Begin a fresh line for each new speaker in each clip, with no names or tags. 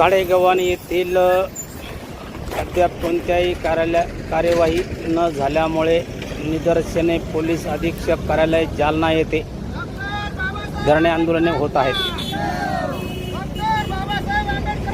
गाडेगव्हाण येथील अद्याप कोणत्याही कार्यवाही न झाल्यामुळे निदर्शने पोलीस अधीक्षक कार्यालय जालना येथे धरणे आंदोलने होत आहेत।
डॉक्टर बाबासाहेब आंबेडकरांचा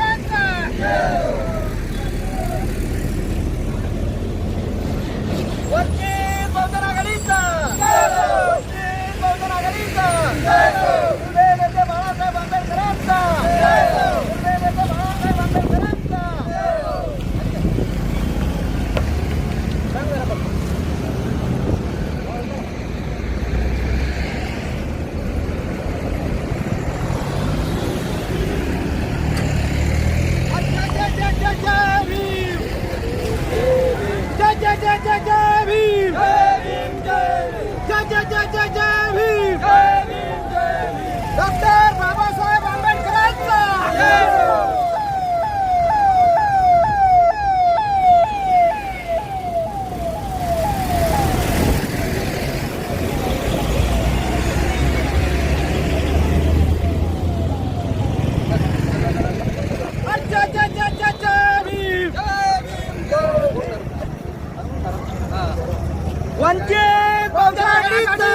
वंचित बहुजन आघाडीचा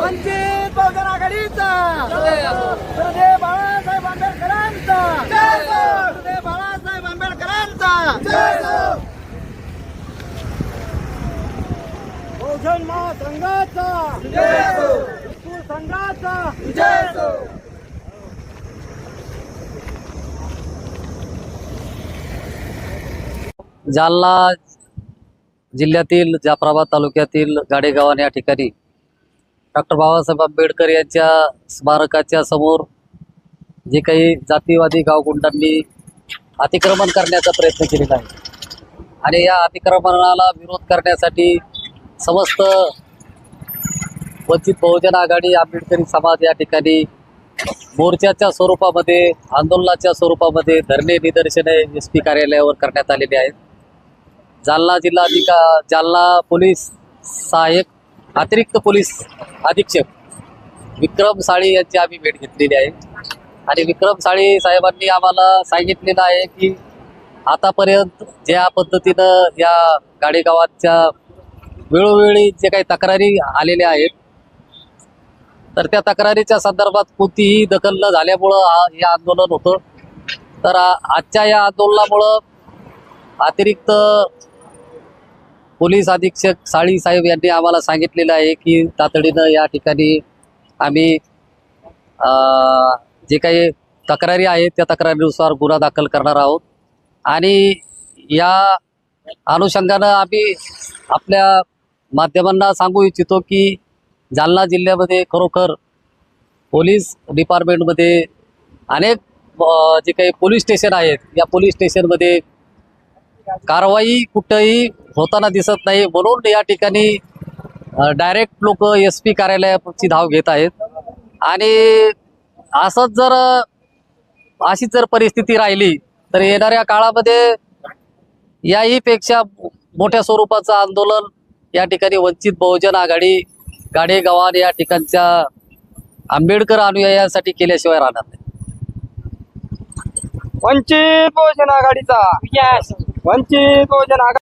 वंचित बहुजन आघाडीचा सरदेव बाळासाहेब आंबेडकरांचा सरदेव बाळासाहेब आंबेडकरांचा बहुजन महासंघाचा विपुल संघाचा
जालना जिल्ह्यातील जाफराबाद तालुक्यातील गाडेगव्हाण या ठिकाणी डॉक्टर बाबासाहेब आंबेडकर यांच्या स्मारकाच्या समोर जे काही जातीवादी गावगुंडांनी अतिक्रमण करण्याचा प्रयत्न केलेला आहे आणि या अतिक्रमणाला विरोध करण्यासाठी समस्त वंचित बहुजन आघाडी आंबेडकरी समाज या ठिकाणी मोर्चाच्या स्वरूपामध्ये आंदोलनाच्या स्वरूपामध्ये धरणे निदर्शने SP कार्यालयावर करण्यात आलेले आहेत। जालना पोलीस सहाय्यक अतिरिक्त पोलीस अधीक्षक विक्रम साळी यांची आम्ही भेट घेतलेली आहे आणि विक्रम साळी साहेबांनी आम्हाला सांगितलेलं आहे की आतापर्यंत ज्या पद्धतीनं या गाडेगावांच्या वेळोवेळी जे काही तक्रारी आलेल्या आहेत तर त्या तक्रारीच्या संदर्भात कोणतीही दखल न झाल्यामुळं हे आंदोलन होतं। तर आजच्या या आंदोलनामुळं अतिरिक्त पोलीस अधीक्षक साळी साहेब यांनी आम्हाला सांगितलेलं आहे की तातडीनं या ठिकाणी आम्ही जे काही तक्रारी आहेत त्या तक्रारीनुसार गुन्हा दाखल करणार आहोत आणि या अनुषंगानं आम्ही आपल्या माध्यमांना सांगू इच्छितो की जालना जिल्ह्यामध्ये खरोखर पोलीस डिपार्टमेंटमध्ये अनेक जे काही पोलीस स्टेशन आहेत या पोलीस स्टेशनमध्ये कारवाई कुठंही होताना दिसत नाही, म्हणून या ठिकाणी डायरेक्ट लोक SP कार्यालयाची धाव घेत आहेत आणि असंच अशीच जर परिस्थिती राहिली तर येणाऱ्या काळामध्ये याही पेक्षा मोठ्या स्वरूपाचं आंदोलन या ठिकाणी वंचित बहुजन आघाडी गाडेगव्हाण या ठिकाणच्या आंबेडकर अनुयायांसाठी केल्याशिवाय राहणार नाही।
वंचित बहुजन आघाडीचा वंचित बहुजन आघाडी